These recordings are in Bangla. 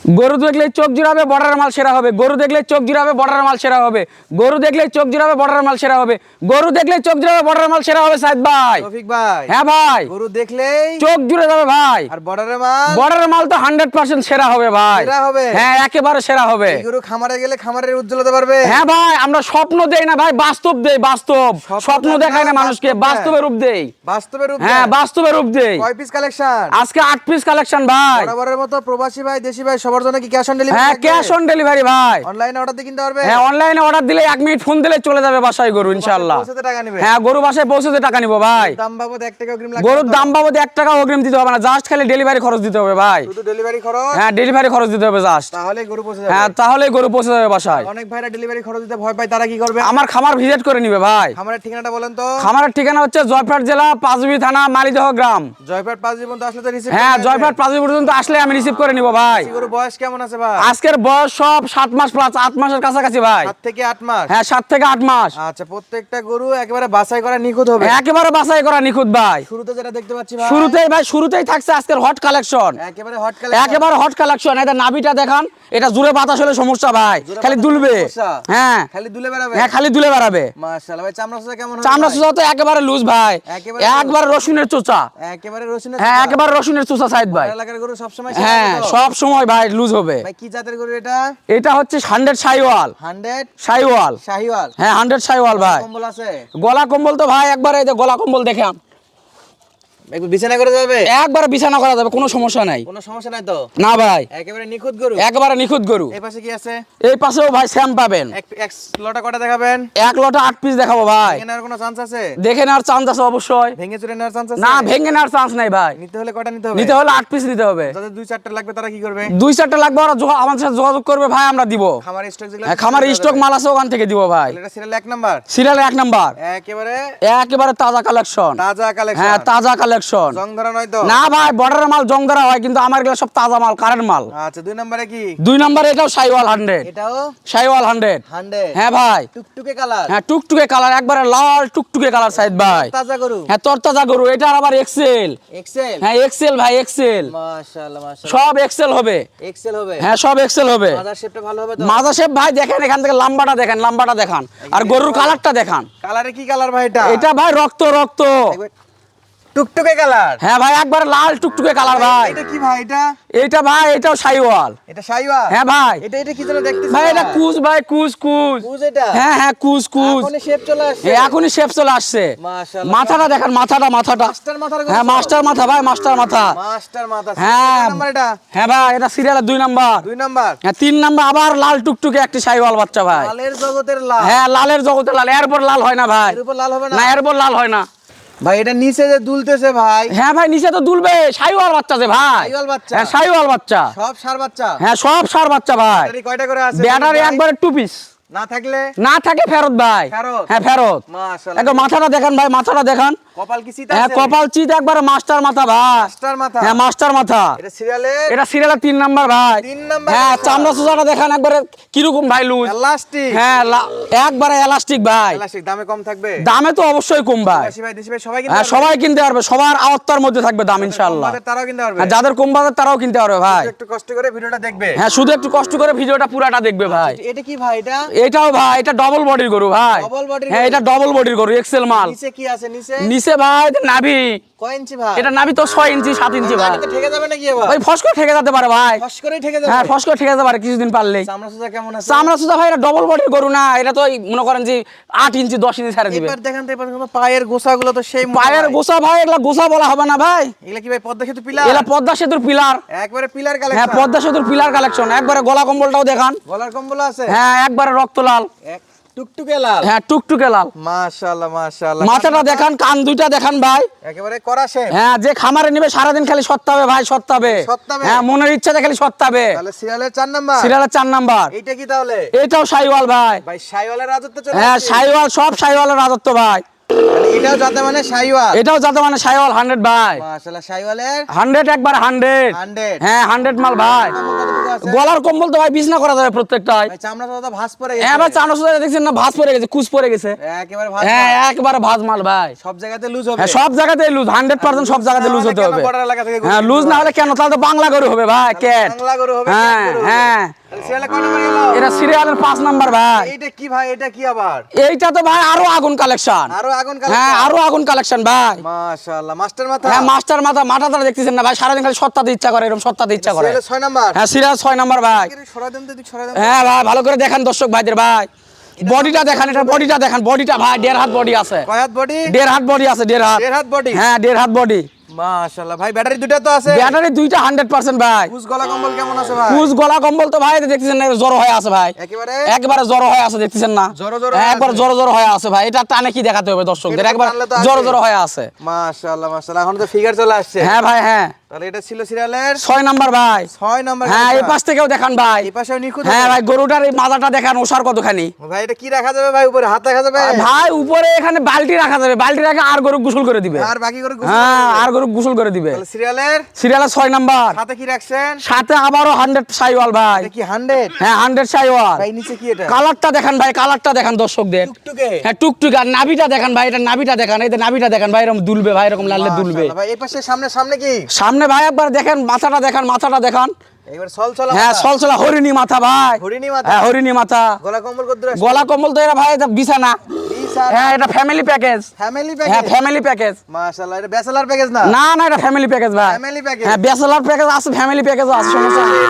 গরু দেখলে চোখ জুড়াবে, বর্ডারের মাল সেরা হবে। গরু দেখলে চোখ জুড়াবে, বর্ডারের মাল সেরা হবে। গরু দেখলে চোখ জুড়াবে, বর্ডারের মাল সেরা হবে। গরু দেখলে চোখ জুড়াবে, বর্ডারের মাল সেরা হবে সাইদ ভাই। রফিক ভাই, হ্যাঁ ভাই, গরু দেখলেই চোখ জুড়ে যাবে ভাই। আর বর্ডারের মাল, বর্ডারের মাল তো 100% সেরা হবে ভাই। সেরা হবে? হ্যাঁ, একেবারে সেরা হবে। এই গরু খামারে গেলে খামারের উজ্জ্বলতা বাড়বে। হ্যাঁ ভাই, আমরা স্বপ্ন দেই না ভাই, বাস্তব দেই। বাস্তব স্বপ্ন দেখায় না মানুষকে, বাস্তবে রূপ দেই। বাস্তবে রূপ হ্যাঁ, দেয়। বাস্তবে রূপ দেই। কয় পিস কালেকশন? আজকে 8 পিস কালেকশন ভাই। বরাবরের মতো প্রবাসী ভাই দেশি ভাই সবার জন্য কি ক্যাশ অন ডেলিভারি? হ্যাঁ, ক্যাশ অন ডেলিভারি ভাই। অনলাইনে অর্ডার দিয়ে কিনতে পারবে? হ্যাঁ, অনলাইনে অর্ডার দিলে 1 মিনিট ফোন দিলে চলে যাবে বাসায় গরু ইনশাআল্লাহ। পৌঁছাতে টাকা নেবে? হ্যাঁ, গরু বাসায় পৌঁছাতে টাকা নিব ভাই। দাম বাবদ 1 টাকা অগ্রিম লাগবে? গরুর দাম বাবদ 1 টাকা অগ্রিম দিতে হবে না, জাস্ট খালি ডেলিভারি খরচ দিতে হবে ভাই। শুধু ডেলিভারি খরচ? হ্যাঁ, ডেলিভারি খরচ দিতে হবে জাস্ট। তাহলে গরু পৌঁছে হ্যাঁ, যাবে। তাহলেই গরু পৌঁছে যাবে বাসায়। অনেক ভাইরা ডেলিভারি খরচ দিতে ভয় পায়, তারা কি করবে? আমার খামার ভিজিট করে নিবে ভাই। খামারের ঠিকানাটা বলেন তো। খামারের ঠিকানা হচ্ছে জয়পুরহাট জেলা পাঁচবি থানা মালিদহ গ্রাম। জয়পুরহাট 5 জীবন তো আসলে তো রিসিভ। হ্যাঁ, জয়পুরহাট পাঁচবি পর্যন্ত আসলে আমি রিসিভ করে নিব ভাই। গরু বয়স কেমন আছে ভাই? আজকের বয়স সব 7 মাস প্লাস, 8 মাসের কাছাকাছি ভাই। 7 থেকে 8 মাস? হ্যাঁ, 7 থেকে 8 মাস। আচ্ছা, প্রত্যেকটা গরু একেবারে বাছাই করা নিখুঁত হবে? একেবারে বাছাই করা নিখুঁত ভাই। শুরুতে যেটা দেখতে পাচ্ছি ভাই, শুরুতেই থাকছে আজকের হট কালেকশন। একেবারে হট কালেকশন। একেবারে হট কালেকশন। এটা নাভিটা দেখান, এটা জুড়ে বাতাস হলে সমস্যা ভাই, খালি দুলবে। হ্যাঁ, খালি দুলে বেড়াবে? হ্যাঁ, খালি দুলে বেড়াবে। মাশাআল্লাহ ভাই, চামড়া সুজা কেমন হবে? চামড়া সুজা তো একেবারে লুজ ভাই, একেবারে একবারে রসুনের চোচা। একেবারে রসুনের হ্যাঁ, একেবারে রসুনের চোচা সাইদ ভাই। এলাকার গরু সব সময় হ্যাঁ, সব সময় ভাই লুজ হবে। ভাই কি জাতের গরু এটা? এটা হচ্ছে 100 শাইওয়াল। 100 শাইওয়াল। শাহিওয়াল? হ্যাঁ, 100 শাইওয়াল ভাই। কম্বল আছে? গলা কম্বল তো ভাই একবারে এই যে গলা কম্বল দেখেন, একটু বিছানা করে যাবে? একবারে বিছানা করা যাবে, কোনো সমস্যা নাই। কোনো সমস্যা নাই তো? না ভাই, একেবারে নিখুঁত গরু? একেবারে নিখুঁত গরু। এই পাশে কি আছে? এই পাশেও ভাই স্যাম পাবেন। এক লটা কটা দেখাবেন? 1 লটে 8 পিস দেখাবো ভাই। ভেঙে নেওয়ার কোনো চান্স আছে? দেখে নেওয়ার চান্স আছে অবশ্যই। ভেঙে চুরে নেওয়ার চান্স আছে? না, ভেঙে নেওয়ার চান্স নাই ভাই। নিতে হলে কটা নিতে হবে? নিতে হলে 8 পিস নিতে হবে। যাদের 2-4টা লাগবে তারা কি করবে? 2-4টা লাগবে, ওরা আমাদের সাথে যোগাযোগ করবে ভাই, আমরা দিব। খামার স্টক যেগুলো হ্যাঁ, খামার স্টক মাল আছে, ওখান থেকে দিব ভাই। এটা সিরিয়াল 1 নাম্বার? সিরিয়ালে 1 নাম্বার। একেবারে তাজা কালেকশন। তাজা কালেকশন? হ্যাঁ, তাজা কালেকশন। জং ধরা নয় তো? না ভাই, বর্ডারের মাল জং ধরা হয়, কিন্তু আমার এগুলো সব তাজা মাল, কারেন্ট মাল। আচ্ছা, 2 নম্বরে কি? 2 নাম্বার এটাও শাইওয়াল 100। এটাও শাইওয়াল 100। 100? হ্যাঁ ভাই, টুকটুকে কালার? হ্যাঁ, টুকটুকে কালার, একবারে লাল টুকটুকে কালার সাইদ ভাই। তাজা গরু? হ্যাঁ, তরতাজা গরু। এটার আবার এক্সেল। এক্সেল? হ্যাঁ, এক্সেল ভাই, এক্সেল। মাশাআল্লাহ মাশাআল্লাহ, সব এক্সেল হবে। এক্সেল হবে? হ্যাঁ, সব এক্সেল হবে। মাদার শেপটা ভালো হবে তো? মাজা শেপ ভাই দেখেন, এখান থেকে লাম্বাটা দেখেন, লাম্বাটা দেখান, আর গরুর কালারটা দেখান। কালারে কি কালার ভাই এটা? এটা ভাই রক্ত রক্ত। একবার টুকটুকে কালার? হ্যাঁ ভাই, একবারে লাল টুকটুকে কালার ভাই। এটা কি ভাই এটা? এটা ভাই, এটাও শাইওয়াল। এটা শাইওয়াল? হ্যাঁ ভাই। এটা কি যেন দেখতেছি ভাই এটা কুচ ভাই, কুচ কুচ। কুজ এটা? হ্যাঁ হ্যাঁ, কুচ কুচ। এখনই শেপ চলে আসছে? এখনই শেপ চলে আসছে। মাশাআল্লাহ। মাথাটা দেখেন, মাথাটা। মাস্টার মাথার গরু? হ্যাঁ, মাস্টার মাথা ভাই, মাস্টার মাথা। মাস্টার মাথা? হ্যাঁ। কত নাম্বার এটা? হ্যাঁ ভাই, এটা সিরিয়ালের 2 নাম্বার। 2 নাম্বার? হ্যাঁ, 3 নাম্বার আবার লাল টুকটুকে একটি শাইওয়াল বাচ্চা ভাই। লালের জগতের লাল? হ্যাঁ, লালের জগতে লাল, এরপর লাল হয় না ভাই। এর উপর লাল হবে না? না, এরপর লাল হয় না ভাই এটা নিচে যে দুলতেছে ভাই? হ্যাঁ ভাই, নিচে তো দুলবে, শাইওয়াল বাচ্চা যে ভাই। শাইওয়াল বাচ্চা? হ্যাঁ, শাইওয়াল বাচ্চা। সব সার বাচ্চা? হ্যাঁ, সব সার বাচ্চা ভাই। ব্যাটারি কয়টা করে আছে? ব্যাটারি একবারে 2 পিস। না থাকলে? না থাকে ফেরত ভাই। ফেরত? হ্যাঁ, ফেরত। মাশাআল্লাহ। একবার মাথাটা দেখেন ভাই, মাথাটা দেখান। কপাল কি চিত হ্যাঁ, আছে? কপাল চিত, একবারে মাস্টার মাথা ভাই। মাস্টার মাথা? হ্যাঁ, মাস্টার মাথা। এটা সিরিয়ালের? এটা সিরিয়ালের 3 নাম্বার ভাই। 3 নাম্বার? হ্যাঁ, চামড়া সুজাটা দেখেন একবারে কিরকম ভাই, লুজ। এলাস্টিক? হ্যাঁ, একবারে এলাস্টিক ভাই। এলাস্টিক দামে কম থাকবে? দামে তো অবশ্যই কম ভাই। দেশি ভাই দেশি ভাই সবাই কিনতে হ্যাঁ, পারবে? সবাই কিনতে পারবে, সবার আওত্তার মধ্যে থাকবে দাম ইনশাআল্লাহ। আমাদের তারাও কিনতে পারবে? হ্যাঁ, যাদের কম বাজার তারাও কিনতে পারবে ভাই। একটু কষ্ট করে ভিডিওটা দেখবে? হ্যাঁ, শুধু একটু কষ্ট করে ভিডিওটা পুরাটা দেখবে ভাই। এটা কি ভাই এটা? এটাও ভাই, এটা ডবল বডির গরু ভাই। ডবল বডির হ্যাঁ, গরু? এটা ডবল বডির গরু, এক্সেল মাল। নিচে কি আছে নিচে? নিচে ভাই এটা নাভি। কয় ইঞ্চি ভাই? এটা নাভি তো 6 ইঞ্চি 7 ইঞ্চি ভাই। গাড়িতে ঠেকে যাবে নাকি এবার? ভাই ফসকে ঠেকে যেতে পারে ভাই। ফস করেই ঠেকে যাবে? হ্যাঁ, ফসকে ঠেকে যেতে পারে কিছুদিন পারলেই। চামড়া সুজা কেমন আছে? চামড়া সুজা ভাই, এটা ডবল বডির গরু না, এটা তো ওই মনে করেন যে 8 ইঞ্চি 10 ইঞ্চি ছাড়ে দিবে। এবার দেখেন তো এবার পায়ের গোছাগুলো তো সেই মোটা পায়ের ভাই। গোছা ভাই, এগুলা গোছা বলা হবে না ভাই। এগুলা কি ভাই পদ্মা সেতু পিলার? এগুলা পদ্মা সেতুর পিলার। একবারে পিলার হ্যাঁ, কালেকশন? পদ্মা সেতুর পিলার কালেকশন। একবারে গলা কম্বলটাও দেখান। গলার কম্বল আছে? হ্যাঁ, একবারে রক্ত লাল। এক টুকটুকে লাল? হ্যাঁ, টুকটুকে লাল। মাশাআল্লাহ মাশাআল্লাহ। মাথাটা দেখান, কান দুইটা দেখান ভাই। একেবারে করা শেপ? হ্যাঁ, যে খামারে নেবে সারাদিন খালি সত্তাবে ভাই, সত্তাবে। সত্তাবে? হ্যাঁ, মনের ইচ্ছাতে খালি সত্তাবে। তাহলে সিরিয়ালের 4 নাম্বার? সিরিয়ালের 4 নাম্বার। এইটা কি তাহলে? এটাও শাইওয়াল ভাই। ভাই শাইওয়ালের রাজত্ব চলে হ্যাঁ, আসছে? শাইওয়াল, সব শাইওয়ালের রাজত্ব ভাই। মানে এটাও যাতে মানে শাইওয়াল। এটাও যাতে মানে শাইওয়াল 100 ভাই। মাশাআল্লাহ শাইওয়ালের 100 একবার 100। 100। হ্যাঁ 100 মাল ভাই। কতটুকু আছে? গলার কম্বল তো ভাই বিছনা করা যাবে প্রত্যেকটাই। ভাই চামড়া তো ভাঁজ পড়ে গেছে। হ্যাঁ ভাই চানো সুদা দেখছেন না ভাঁজ পড়ে গেছে, কুচ পড়ে গেছে। একেবারে ভাঁজ। হ্যাঁ একবারে ভাঁজ মাল ভাই। সব জায়গাতে লুজ হবে। হ্যাঁ সব জায়গাতে লুজ, 100% সব জায়গাতে লুজ হতে হবে। বর্ডার এলাকা থেকে হ্যাঁ লুজ না হলে কেন, তাহলে তো বাংলা গরু হবে ভাই, ক্যাট। বাংলা গরু হবে, হ্যাঁ ক্যাট গরু হবে। হ্যাঁ সিরিয়ালে কয় নাম্বার গেল? এটা সিরিয়ালের 5 নাম্বার ভাই। এইটা কি ভাই, এটা কি আবার? এইটা তো ভাই আরো আগুন কালেকশন। আরো আগুন হ্যাঁ আরো আগুন কালেকশন ভাই। মাশাআল্লাহ মাস্টার মাথা। হ্যাঁ মাস্টার মাথাটা দেখতেছেন না ভাই, সারাদিন খালি সত্তাতে ইচ্ছা করে, এরকম সত্তাতে ইচ্ছা করে। সিরিয়ালে 6 নাম্বার। হ্যাঁ সিরিয়াল 6 নাম্বার ভাই। সরাই দেন তো, দিক সরাই দেন। হ্যাঁ ভাই ভালো করে দেখেন দর্শক ভাইদের ভাই, বডিটা দেখেন, এটা বডিটা দেখেন, বডিটা ভাই 1.5 হাত বডি আছে। কয় হাত বডি? 1.5 হাত বডি আছে, 1.5 হাত। 1.5 হাত বডি। হ্যাঁ 1.5 হাত বডি। মাশাআল্লাহ ভাই ব্যাটারি দুটো তো আছে। ব্যাটারি দুইটা 100% ভাই। কুচ গলা কম্বল কেমন আছে ভাই? কুচ গলা কম্বল তো ভাই দেখতেছেন না, জড়ো হয়ে আছে ভাই। একেবারে একবারে জড়ো হয়ে আছে দেখতেছেন না। জড়ো জড়ো হ্যাঁ, হয়ে একবার আছে। জড়ো জড়ো হয়ে আছে ভাই। এটা টানে কি দেখাতে হবে দর্শকদের, এটা একবার টানলে তো জড়ো আসবে। জড়ো হয়ে আছে। মাশাআল্লাহ মাশাআল্লাহ এখন তো ফিগার চলে আসছে। হ্যাঁ ভাই হ্যাঁ। তাহলে এটা ছিল সিরিয়ালের 6 নাম্বার ভাই। 6 নাম্বার। হ্যাঁ এই পাশ থেকেও দেখান ভাই। এই পাশেও নিখুঁত। হ্যাঁ ভাই গরুটার এই মাথাটা দেখান, ওষার কতখানি। ভাই এটা কি রাখা যাবে ভাই, উপরে হাত রাখা যাবে? ভাই উপরে এখানে বালতি রাখা যাবে, বালতি রাখে আর গরু গোসল করে দিবে। আর বাকি করে হ্যাঁ আর গরু গোসল করে দিবে। তাহলে সিরিয়ালের সিরিয়ালের 6 নাম্বার। সাথে কি রাখছেন? সাথে আবারও 100 সাইওয়াল ভাই। এটা কি 100? হ্যাঁ 100 সাইওয়াল। ভাই নিচে কি এটা? কালারটা দেখেন ভাই, কালারটা দেখেন দর্শকদের। টুকটুকে। হ্যাঁ টুকটুক। আর নাভিটা দেখেন ভাই, এটা নাভিটা দেখেন, এই যে নাভিটা দেখেন ভাই, এরকম দুলবে ভাই, এরকম লাললে দুলবে। মাশাআল্লাহ ভাই এই পাশে সামনে সামনে কি? সামনে ভাই একবার দেখেন, মাথাটা দেখেন, মাথাটা দেখান। একবার সলসলা। হ্যাঁ সলসলা হরিণী মাথা ভাই। হরিণী মাথা। হ্যাঁ হরিণী মাথা। গলা কম্বল কত আছে? গলা কম্বল তো এরা ভাই এটা বিছানা। হ্যাঁ এটা ফ্যামিলি প্যাকেজ। ফ্যামিলি হ্যাঁ প্যাকেজ। Family package. মাশাআল্লাহ এটা ব্যাচেলর প্যাকেজ না? না না এটা ফ্যামিলি প্যাকেজ ভাই। Family package. হ্যাঁ ব্যাচেলর প্যাকেজ আছে, ফ্যামিলি প্যাকেজও আছে, সমস্যা নেই।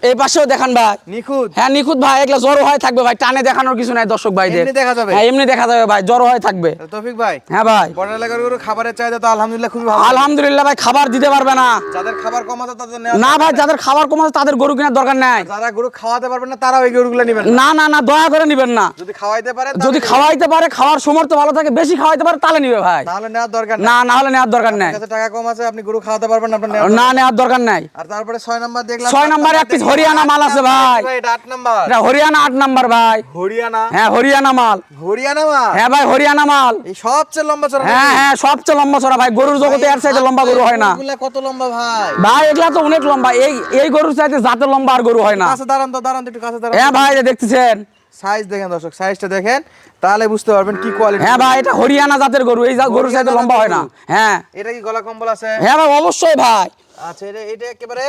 এই পাশেও দেখান ভাই। নিখুঁত। হ্যাঁ নিখুঁত ভাই, এগুলো জড়ো হয়ে থাকবে ভাই, টানে দেখানোর কিছু নাই দর্শক ভাইদের। এমনি দেখা যাবে? হ্যাঁ এমনি দেখা যাবে ভাই, জড়ো হয়ে থাকবে। তৌফিক ভাই হ্যাঁ ভাই বর্ডার এলাকার গরু খাবারের চাহিদা তো আলহামদুলিল্লাহ খুবই ভালো। আলহামদুলিল্লাহ ভাই, খাবার দিতে পারবে না। যাদের খাবার কম আছে তাদের নেওয়া। না ভাই যাদের খাবার কম আছে তাদের গরু কেনার দরকার নাই। যারা গরু খাওয়াতে পারবেন না তারা ওই গরুগুলো নেবেন না। না না না দয়া করে নিবেন না। যদি খাওয়াইতে পারে যদি খাওয়াইতে পারে, খাওয়ার সমর্থ ভালো থাকে, বেশি খাওয়াইতে পারে তাহলে নিবে ভাই। তাহলে নেওয়ার দরকার না না হলে নেওয়ার দরকার নাই। কাছে টাকা কম আছে আপনি গরু খাওয়াতে পারবেন না, আপনার নেওয়ার না নেওয়ার দরকার নাই। আর তারপরে 6 নাম্বার দেখলাম। 6 নাম্বার এক পিস হরিয়ানা মাল আছে ভাই। এটা 8 নাম্বার। এটা হরিয়ানা 8 নাম্বার ভাই। হরিয়ানা। হ্যাঁ হরিয়ানা মাল। হরিয়ানা মা। হ্যাঁ ভাই হরিয়ানা মাল। এই সবচেয়ে লম্বা চড়া। হ্যাঁ হ্যাঁ সবচেয়ে লম্বা চড়া ভাই, গরুর জগতে এর চাইতে লম্বা গরু হয় না এগুলা কত লম্বা ভাই? ভাই। এগুলা তো অনেক লম্বা, এই এই গরুর চাইতে জাতের লম্বা আর গরু হয় না। কাছে দাঁড়ান তো, দাঁড়ান তো একটু কাছে দাঁড়ান। হ্যাঁ ভাই এই যে দেখতেছেন। সাইজ দেখেন দর্শক, সাইজটা দেখেন তাহলে বুঝতে পারবেন কি কোয়ালিটি। হ্যাঁ ভাই এটা হরিয়ানা জাতের গরু, এই গরুর চাইতে লম্বা হয় না। হ্যাঁ এটা কি গলা কম্বল আছে? হ্যাঁ ভাই অবশ্যই ভাই। আচ্ছা এটা এটা একেবারে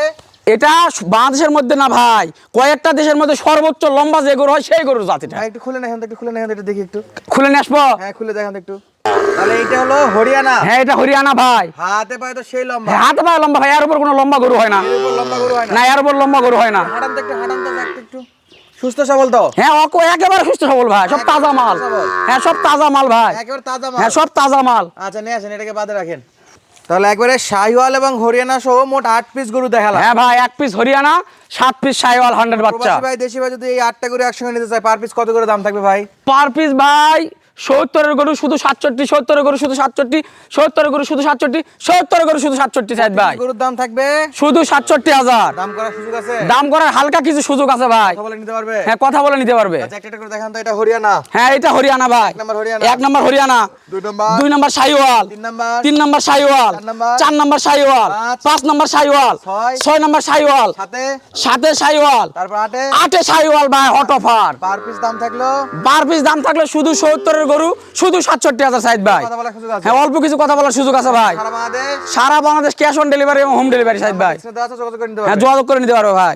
এটা বাংলাদেশের মধ্যে না ভাই, কয়েকটা দেশের মধ্যে সর্বোচ্চ লম্বা যে গরু হয় সেই গরুর জাত এটা। ভাই একটু খুলে নেন, একটু খুলে নেন, এটা দেখি একটু। খুলে নিয়ে আসবো? হ্যাঁ খুলে দেখান তো একটু। তাহলে এটা হলো হরিয়ানা। হ্যাঁ এটা হরিয়ানা ভাই। হাতে পায়ে তো সেই লম্বা। হ্যাঁ, হাতে পায়ে লম্বা ভাই, এর উপর কোনো লম্বা গরু হয় না। এর উপর লম্বা গরু হয় না। না এর উপর লম্বা গরু হয় না। হাঁটান তো একটু, হাঁটান তো যাক একটু। সুস্থ সবল তো? হ্যাঁ একেবারে সুস্থ সবল ভাই, সব তাজা মাল। হ্যাঁ সব তাজা মাল ভাই। একেবারে তাজা মাল। হ্যাঁ সব তাজা মাল। আচ্ছা নিয়ে আসেন, এটাকে বাদে রাখেন। তাহলে একবারে শাহিওয়াল এবং হরিয়ানা সহ মোট 8 পিস গরু দেখালাম। হ্যাঁ ভাই 1 পিস হরিয়ানা, 7 পিস সাইওয়াল 100 বাচ্চা। প্রবাসী ভাই দেশি ভাই যদি এই 8টা গরু একসঙ্গে নিতে চায় পার পিস কত করে দাম থাকবে ভাই? পার পিস ভাই 70 গরু শুধু 67, 70 গরু শুধু 67, 70 গরু শুধু 67, 70 গরু শুধু 67 সাইদ ভাই। গরুর দাম থাকবে শুধু 67,000। দাম করার সুযোগ আছে? দাম করার হালকা কিছু সুযোগ আছে ভাই। কথা বলে নিতে পারবে? হ্যাঁ কথা বলে নিতে পারবে। আচ্ছা একটা করে দেখান তো, এটা হরিয়ানা। হ্যাঁ এটা হরিয়ানা ভাই। 1 number Haryana. 1 number Haryana. 2 number. 2 number Sahiwal. 3 number. 3 number Sahiwal. 4 number. 4 number Sahiwal. 5 number Sahiwal. 6 number Sahiwal. সাথে 7 সাইওয়াল। তারপর 8 সাইওয়াল ভাই হট অফার। পার পিস দাম থাকলো পার পিস দাম থাকলে শুধু 70 এর গরু শুধু 67,000 সাইদ ভাই। কথা বলার সুযোগ আছে? হ্যাঁ অল্প কিছু কথা বলার সুযোগ আছে ভাই। সারা বাংলাদেশ সারা বাংলাদেশ ক্যাশ অন ডেলিভারি এবং হোম ডেলিভারি সাইদ ভাই। যোগাযোগ করে নিতে হ্যাঁ পারবে। যোগাযোগ করে নিতে পারবে ভাই।